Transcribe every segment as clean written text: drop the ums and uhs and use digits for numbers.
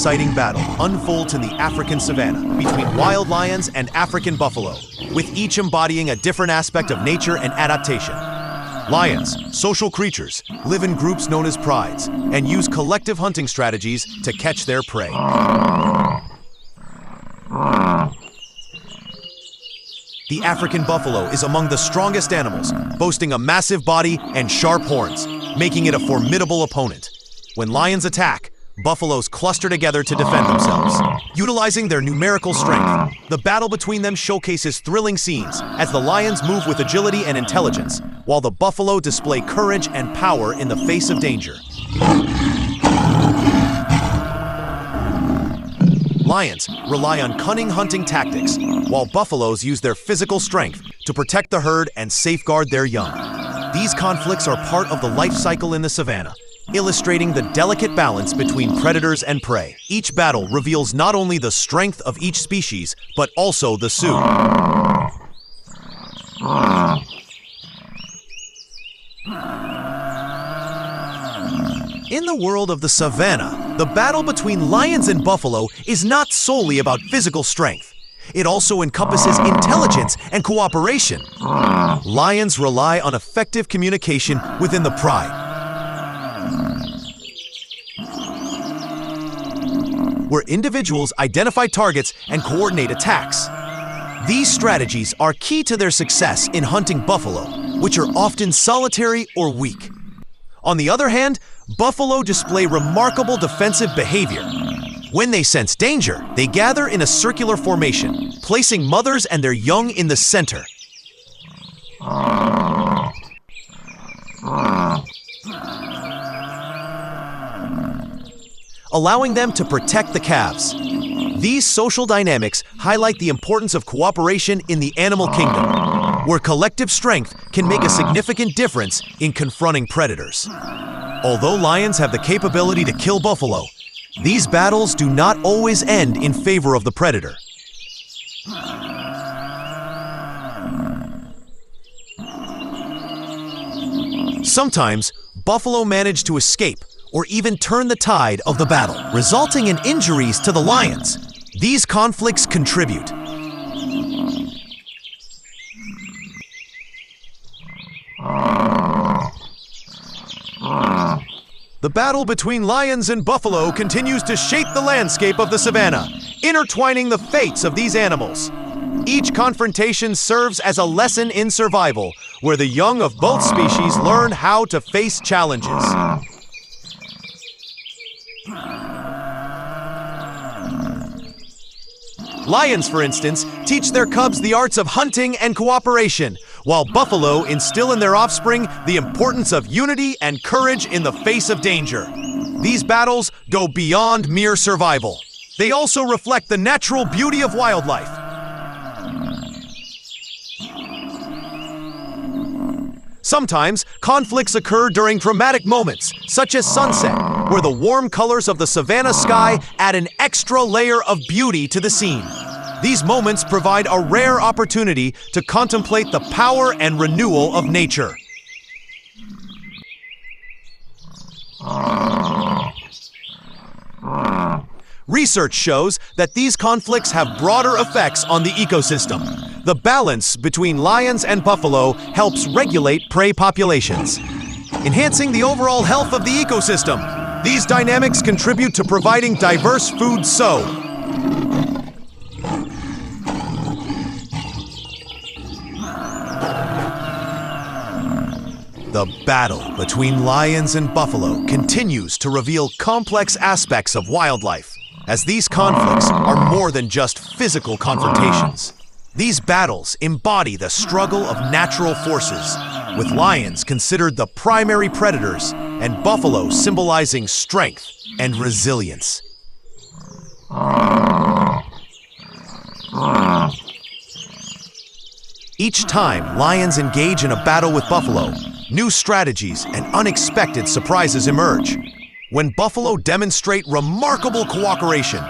exciting battle unfolds in the African savannah between wild lions and African buffalo, with each embodying a different aspect of nature and adaptation. Lions, social creatures, live in groups known as prides and use collective hunting strategies to catch their prey. The African buffalo is among the strongest animals, boasting a massive body and sharp horns, making it a formidable opponent. When lions attack, buffaloes cluster together to defend themselves. Utilizing their numerical strength, the battle between them showcases thrilling scenes as the lions move with agility and intelligence, while the buffalo display courage and power in the face of danger. Lions rely on cunning hunting tactics, while buffaloes use their physical strength to protect the herd and safeguard their young. These conflicts are part of the life cycle in the savannah, illustrating the delicate balance between predators and prey. Each battle reveals not only the strength of each species, but also the Sioux. In the world of the savannah, the battle between lions and buffalo is not solely about physical strength. It also encompasses intelligence and cooperation. Lions rely on effective communication within the pride, where individuals identify targets and coordinate attacks. These strategies are key to their success in hunting buffalo, which are often solitary or weak. On the other hand, buffalo display remarkable defensive behavior. When they sense danger, they gather in a circular formation, placing mothers and their young in the center. Allowing them to protect the calves. These social dynamics highlight the importance of cooperation in the animal kingdom, where collective strength can make a significant difference in confronting predators. Although lions have the capability to kill buffalo, these battles do not always end in favor of the predator. Sometimes, buffalo manage to escape or even turn the tide of the battle, resulting in injuries to the lions. These conflicts contribute The battle between lions and buffalo continues to shape the landscape of the savannah, intertwining the fates of these animals. Each confrontation serves as a lesson in survival, where the young of both species learn how to face challenges. Lions, for instance, teach their cubs the arts of hunting and cooperation, while buffalo instill in their offspring the importance of unity and courage in the face of danger. These battles go beyond mere survival. They also reflect the natural beauty of wildlife. Sometimes, conflicts occur during dramatic moments, such as sunset, where the warm colors of the savanna sky add an extra layer of beauty to the scene. These moments provide a rare opportunity to contemplate the power and renewal of nature. Research shows that these conflicts have broader effects on the ecosystem. The balance between lions and buffalo helps regulate prey populations, enhancing the overall health of the ecosystem. These dynamics contribute to providing diverse food The battle between lions and buffalo continues to reveal complex aspects of wildlife, as these conflicts are more than just physical confrontations. These battles embody the struggle of natural forces, with lions considered the primary predators and buffalo symbolizing strength and resilience. Each time lions engage in a battle with buffalo, new strategies and unexpected surprises emerge. When buffalo demonstrate remarkable cooperation,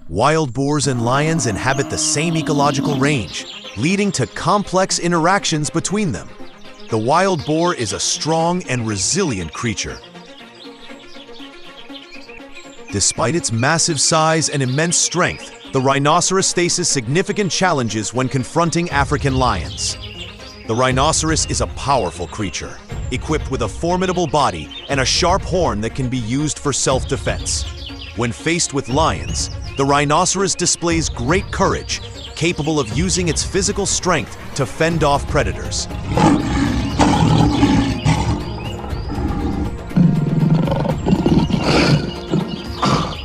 wild boars and lions inhabit the same ecological range, leading to complex interactions between them. The wild boar is a strong and resilient creature, Despite its massive size and immense strength, the rhinoceros faces significant challenges when confronting African lions. The rhinoceros is a powerful creature, equipped with a formidable body and a sharp horn that can be used for self-defense. When faced with lions, the rhinoceros displays great courage, capable of using its physical strength to fend off predators.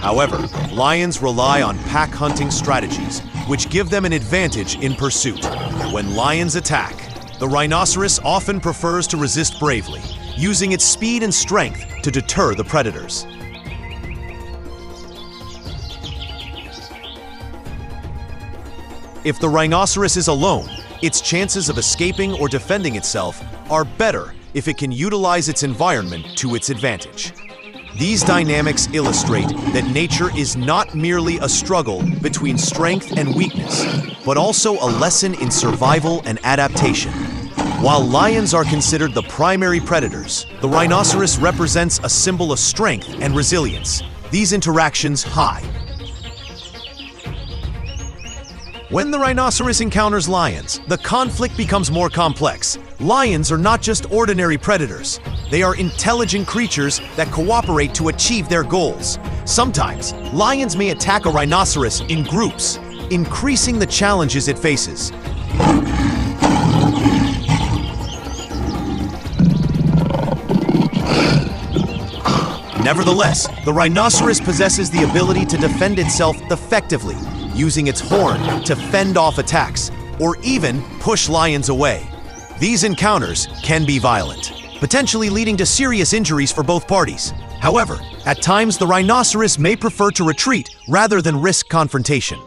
However, lions rely on pack hunting strategies, which give them an advantage in pursuit. When lions attack, the rhinoceros often prefers to resist bravely, using its speed and strength to deter the predators. If the rhinoceros is alone, its chances of escaping or defending itself are better if it can utilize its environment to its advantage. These dynamics illustrate that nature is not merely a struggle between strength and weakness, but also a lesson in survival and adaptation. While lions are considered the primary predators, the rhinoceros represents a symbol of strength and resilience. These interactions high. When the rhinoceros encounters lions, the conflict becomes more complex. Lions are not just ordinary predators. They are intelligent creatures that cooperate to achieve their goals. Sometimes, lions may attack a rhinoceros in groups, increasing the challenges it faces. Nevertheless, the rhinoceros possesses the ability to defend itself effectively, using its horn to fend off attacks, or even push lions away. These encounters can be violent, potentially leading to serious injuries for both parties. However, at times the rhinoceros may prefer to retreat rather than risk confrontation.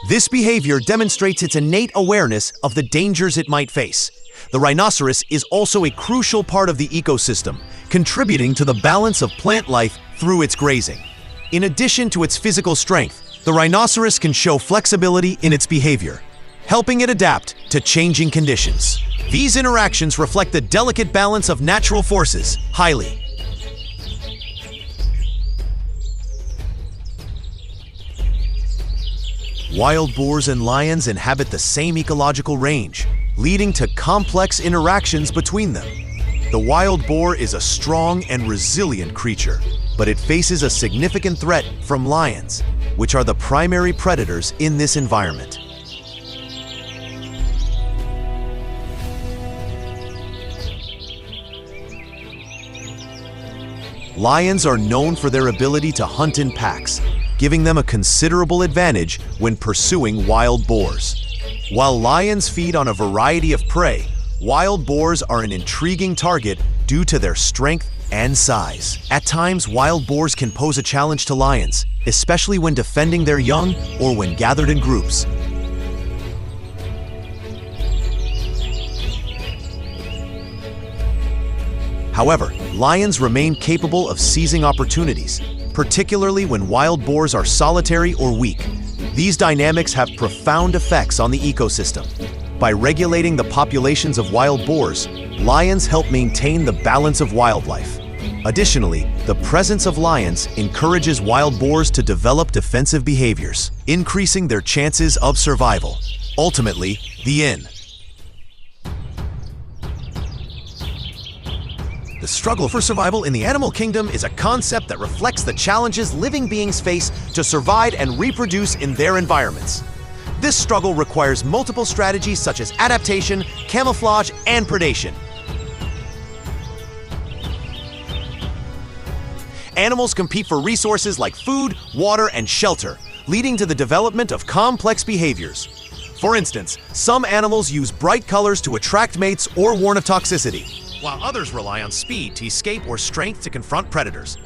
This behavior demonstrates its innate awareness of the dangers it might face. The rhinoceros is also a crucial part of the ecosystem, contributing to the balance of plant life through its grazing. In addition to its physical strength, the rhinoceros can show flexibility in its behavior, helping it adapt to changing conditions. These interactions reflect the delicate balance of natural forces highly. Wild boars and lions inhabit the same ecological range, leading to complex interactions between them. The wild boar is a strong and resilient creature, but it faces a significant threat from lions, which are the primary predators in this environment. Lions are known for their ability to hunt in packs, giving them a considerable advantage when pursuing wild boars. While lions feed on a variety of prey, wild boars are an intriguing target due to their strength and size. At times, wild boars can pose a challenge to lions, especially when defending their young or when gathered in groups. However, lions remain capable of seizing opportunities, particularly when wild boars are solitary or weak. These dynamics have profound effects on the ecosystem. By regulating the populations of wild boars, lions help maintain the balance of wildlife. Additionally, the presence of lions encourages wild boars to develop defensive behaviors, increasing their chances of survival. Ultimately, the end. The struggle for survival in the animal kingdom is a concept that reflects the challenges living beings face to survive and reproduce in their environments. This struggle requires multiple strategies such as adaptation, camouflage, and predation. Animals compete for resources like food, water, and shelter, leading to the development of complex behaviors. For instance, some animals use bright colors to attract mates or warn of toxicity, while others rely on speed to escape or strength to confront predators.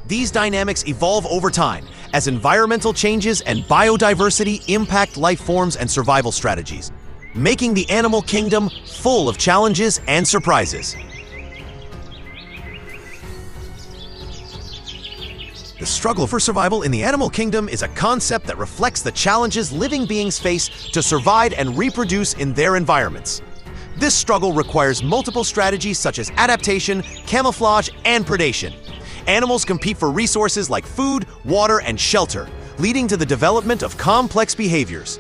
These dynamics evolve over time as environmental changes and biodiversity impact life forms and survival strategies, making the animal kingdom full of challenges and surprises. The struggle for survival in the animal kingdom is a concept that reflects the challenges living beings face to survive and reproduce in their environments. This struggle requires multiple strategies such as adaptation, camouflage, and predation. Animals compete for resources like food, water, and shelter, leading to the development of complex behaviors.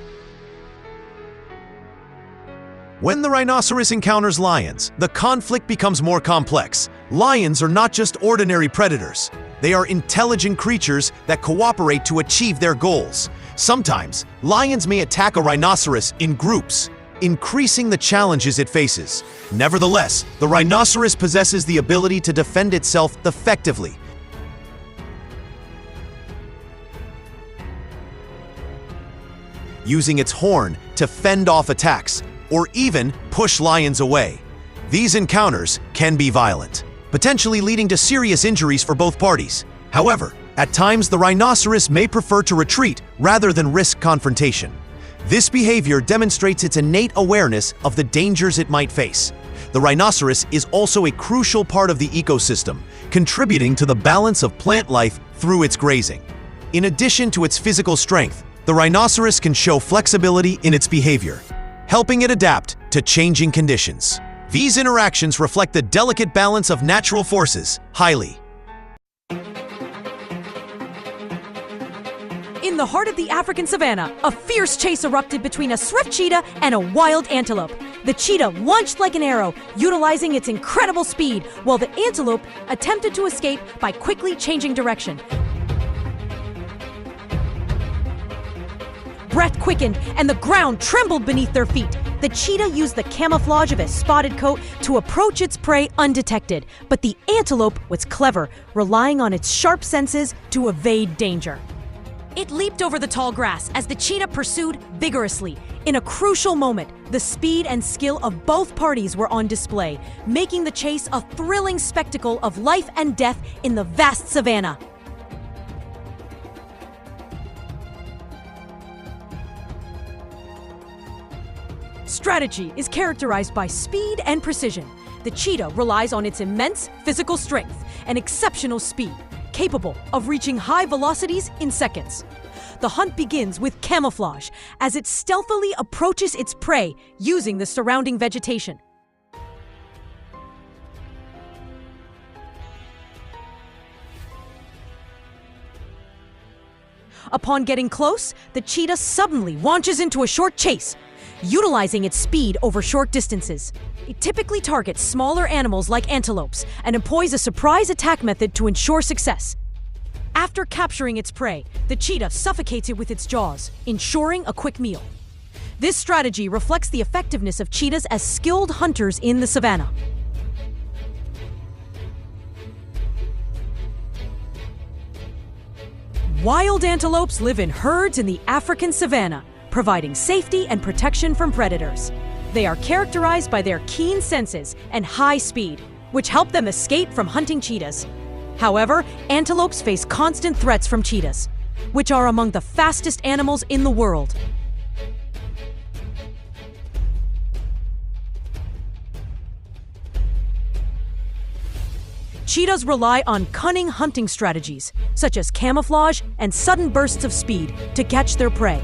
When the rhinoceros encounters lions, the conflict becomes more complex. Lions are not just ordinary predators. They are intelligent creatures that cooperate to achieve their goals. Sometimes, lions may attack a rhinoceros in groups, increasing the challenges it faces. Nevertheless, the rhinoceros possesses the ability to defend itself effectively. Using its horn to fend off attacks, or even push lions away. These encounters can be violent, potentially leading to serious injuries for both parties. However, at times the rhinoceros may prefer to retreat rather than risk confrontation. This behavior demonstrates its innate awareness of the dangers it might face. The rhinoceros is also a crucial part of the ecosystem, contributing to the balance of plant life through its grazing. In addition to its physical strength, the rhinoceros can show flexibility in its behavior, helping it adapt to changing conditions. These interactions reflect the delicate balance of natural forces. In the heart of the African savannah, a fierce chase erupted between a swift cheetah and a wild antelope. The cheetah launched like an arrow, utilizing its incredible speed, while the antelope attempted to escape by quickly changing direction. Breath quickened, and the ground trembled beneath their feet. The cheetah used the camouflage of its spotted coat to approach its prey undetected, but the antelope was clever, relying on its sharp senses to evade danger. It leaped over the tall grass as the cheetah pursued vigorously. In a crucial moment, the speed and skill of both parties were on display, making the chase a thrilling spectacle of life and death in the vast savannah. Strategy is characterized by speed and precision. The cheetah relies on its immense physical strength and exceptional speed, capable of reaching high velocities in seconds. The hunt begins with camouflage as it stealthily approaches its prey using the surrounding vegetation. Upon getting close, the cheetah suddenly launches into a short chase, utilizing its speed over short distances. It typically targets smaller animals like antelopes and employs a surprise attack method to ensure success. After capturing its prey, the cheetah suffocates it with its jaws, ensuring a quick meal. This strategy reflects the effectiveness of cheetahs as skilled hunters in the savannah. Wild antelopes live in herds in the African savannah, providing safety and protection from predators. They are characterized by their keen senses and high speed, which help them escape from hunting cheetahs. However, antelopes face constant threats from cheetahs, which are among the fastest animals in the world. Cheetahs rely on cunning hunting strategies, such as camouflage and sudden bursts of speed, to catch their prey.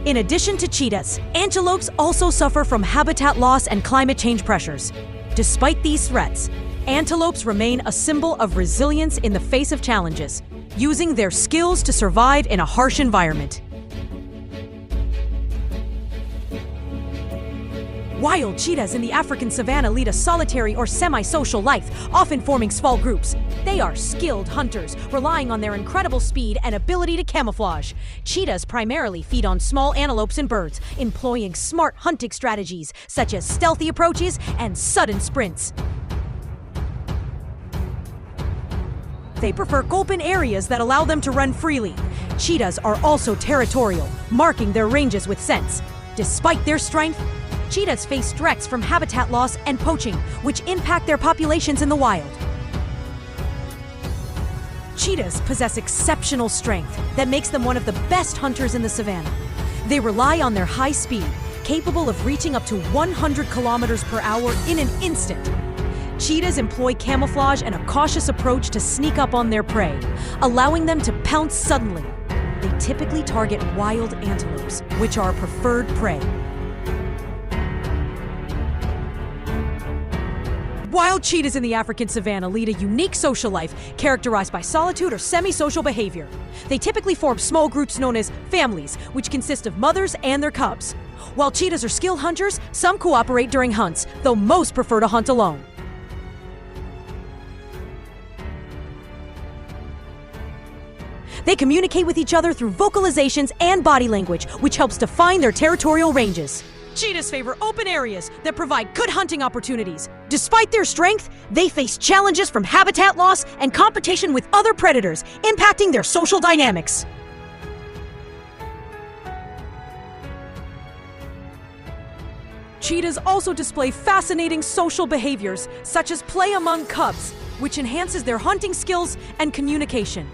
In addition to cheetahs, antelopes also suffer from habitat loss and climate change pressures. Despite these threats, antelopes remain a symbol of resilience in the face of challenges, using their skills to survive in a harsh environment. Wild cheetahs in the African savannah lead a solitary or semi-social life, often forming small groups. They are skilled hunters, relying on their incredible speed and ability to camouflage. Cheetahs primarily feed on small antelopes and birds, employing smart hunting strategies such as stealthy approaches and sudden sprints. They prefer open areas that allow them to run freely. Cheetahs are also territorial, marking their ranges with scents. Despite their strength, cheetahs face threats from habitat loss and poaching, which impact their populations in the wild. Cheetahs possess exceptional strength that makes them one of the best hunters in the savannah. They rely on their high speed, capable of reaching up to 100 kilometers per hour in an instant. Cheetahs employ camouflage and a cautious approach to sneak up on their prey, allowing them to pounce suddenly. They typically target wild antelopes, which are preferred prey. Wild cheetahs in the African savanna lead a unique social life characterized by solitude or semi-social behavior. They typically form small groups known as families, which consist of mothers and their cubs. While cheetahs are skilled hunters, some cooperate during hunts, though most prefer to hunt alone. They communicate with each other through vocalizations and body language, which helps define their territorial ranges. Cheetahs favor open areas that provide good hunting opportunities. Despite their strength, they face challenges from habitat loss and competition with other predators, impacting their social dynamics. Cheetahs also display fascinating social behaviors, such as play among cubs, which enhances their hunting skills and communication.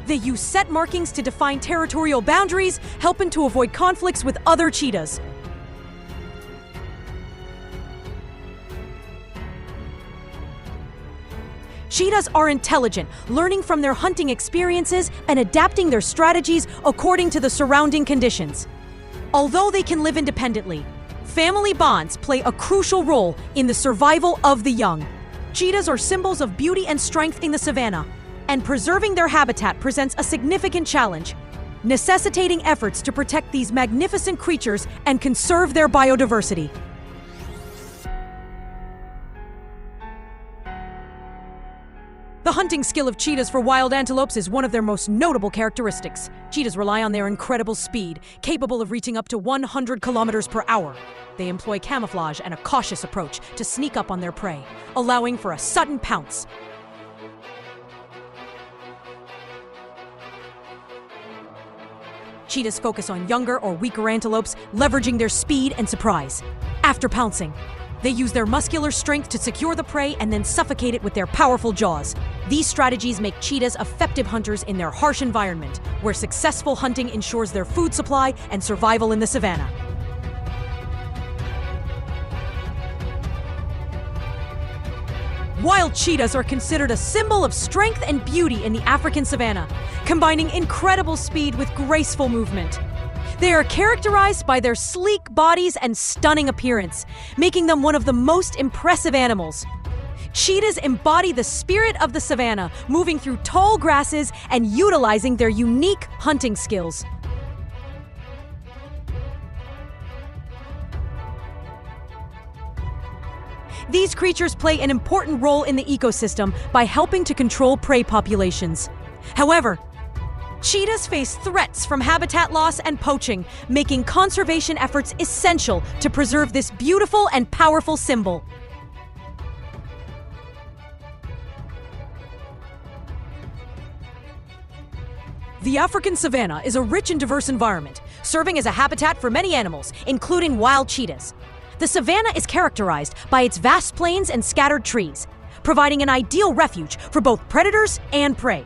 They use set markings to define territorial boundaries, helping to avoid conflicts with other cheetahs. Cheetahs are intelligent, learning from their hunting experiences and adapting their strategies according to the surrounding conditions. Although they can live independently, family bonds play a crucial role in the survival of the young. Cheetahs are symbols of beauty and strength in the savanna, and preserving their habitat presents a significant challenge, necessitating efforts to protect these magnificent creatures and conserve their biodiversity. The hunting skill of cheetahs for wild antelopes is one of their most notable characteristics. Cheetahs rely on their incredible speed, capable of reaching up to 100 kilometers per hour. They employ camouflage and a cautious approach to sneak up on their prey, allowing for a sudden pounce. Cheetahs focus on younger or weaker antelopes, leveraging their speed and surprise. After pouncing, they use their muscular strength to secure the prey and then suffocate it with their powerful jaws. These strategies make cheetahs effective hunters in their harsh environment, where successful hunting ensures their food supply and survival in the savanna. Wild cheetahs are considered a symbol of strength and beauty in the African savanna, combining incredible speed with graceful movement. They are characterized by their sleek bodies and stunning appearance, making them one of the most impressive animals. Cheetahs embody the spirit of the savanna, moving through tall grasses and utilizing their unique hunting skills. These creatures play an important role in the ecosystem by helping to control prey populations. However, cheetahs face threats from habitat loss and poaching, making conservation efforts essential to preserve this beautiful and powerful symbol. The African savanna is a rich and diverse environment, serving as a habitat for many animals, including wild cheetahs. The savanna is characterized by its vast plains and scattered trees, providing an ideal refuge for both predators and prey.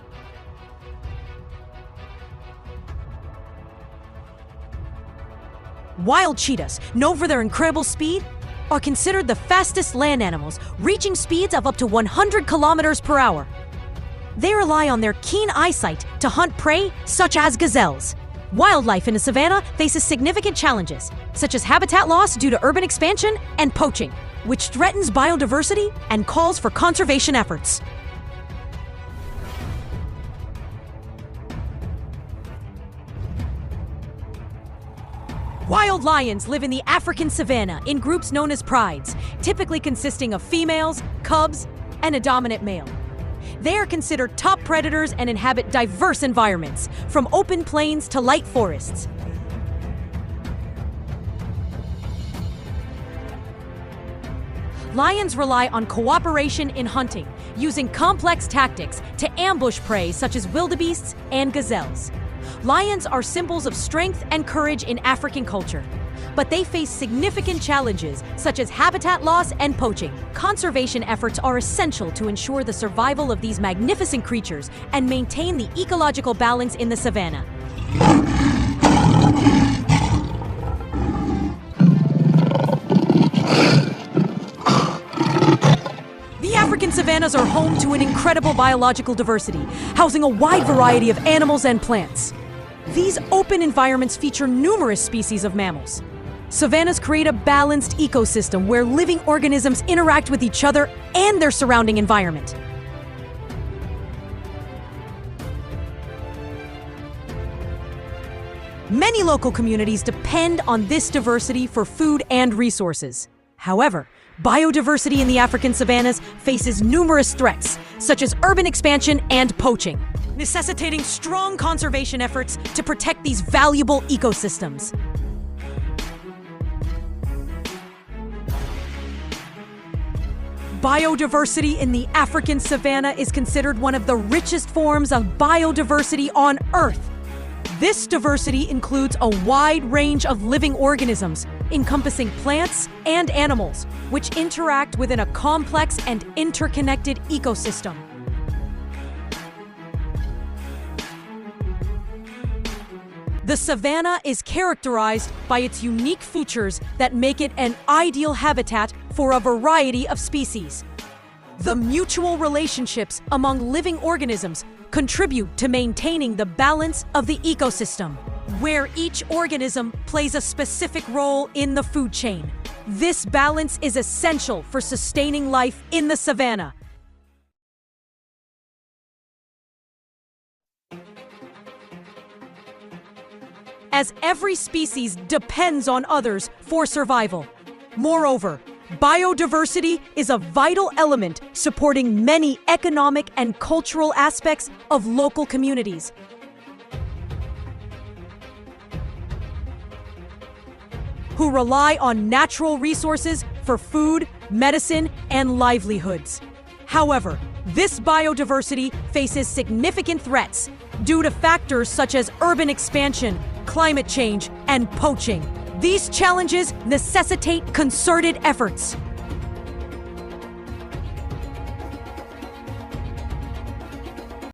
Wild cheetahs, known for their incredible speed, are considered the fastest land animals, reaching speeds of up to 100 kilometers per hour. They rely on their keen eyesight to hunt prey such as gazelles. Wildlife in the savanna faces significant challenges, such as habitat loss due to urban expansion and poaching, which threatens biodiversity and calls for conservation efforts. Wild lions live in the African savanna in groups known as prides, typically consisting of females, cubs, and a dominant male. They are considered top predators and inhabit diverse environments, from open plains to light forests. Lions rely on cooperation in hunting, using complex tactics to ambush prey such as wildebeests and gazelles. Lions are symbols of strength and courage in African culture, but they face significant challenges such as habitat loss and poaching. Conservation efforts are essential to ensure the survival of these magnificent creatures and maintain the ecological balance in the savanna. The African savanna savannas are home to an incredible biological diversity, housing a wide variety of animals and plants. These open environments feature numerous species of mammals. Savannas create a balanced ecosystem where living organisms interact with each other and their surrounding environment. Many local communities depend on this diversity for food and resources. However, biodiversity in the African savannas faces numerous threats, such as urban expansion and poaching, necessitating strong conservation efforts to protect these valuable ecosystems. Biodiversity in the African savanna is considered one of the richest forms of biodiversity on Earth. This diversity includes a wide range of living organisms, encompassing plants and animals, which interact within a complex and interconnected ecosystem. The savanna is characterized by its unique features that make it an ideal habitat for a variety of species. The mutual relationships among living organisms contribute to maintaining the balance of the ecosystem, where each organism plays a specific role in the food chain. This balance is essential for sustaining life in the savanna. As every species depends on others for survival. Moreover, biodiversity is a vital element supporting many economic and cultural aspects of local communities. Who rely on natural resources for food, medicine, and livelihoods. However, this biodiversity faces significant threats due to factors such as urban expansion, climate change, and poaching. These challenges necessitate concerted efforts.